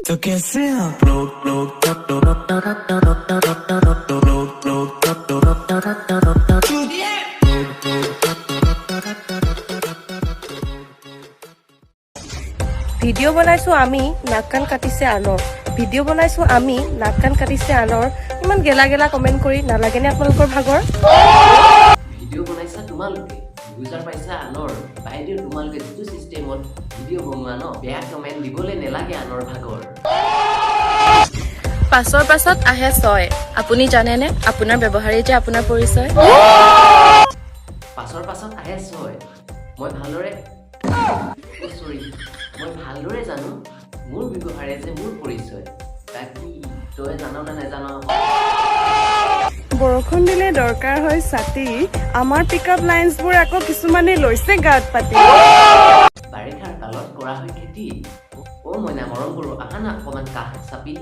तो कैसे आप ভিডিঅ' বনাইছো আমি নাক কাণ কাটিছে আনৰ ভিডিঅ' বনাইছো আমি নাক কাণ কাটিছে আনৰ ইমান গেলা গেলা কমেণ্ট কৰি নালাগেনে আপোনালোকৰ ভাগৰ ভিডিঅ' বনাইছা তোমালোকে ইউজাৰ পাইছা আনৰ বাইদেউ তোমালোকে যিটো চিষ্টেমত ভিডিঅ' বনোৱা ন বেয়া কমেণ্ট দিবলৈ নেলাগে আনৰ ভাগৰ পাছত আহে 6 আপুনি জানেনে আপোনাৰ ব্যৱহাৰেই যে আপোনাৰ পৰিচয় পাছত আহে 6 মই ভালদৰে জানো মোৰ ব্যৱহাৰে যে মোৰ পৰিচয় বাকী তই জানো নে নেজানো বৰষুণ দিলে দৰকাৰ হয় ছাতি আমাৰ পিকআপ লাইন্সবোৰ আকৌ কিছুমানে লৈছে গাত পাতি বাৰিষাৰ কালত কৰা হয় খেতি অ' মইনা মৰম কৰো আহা না অকমান কাষ চাপি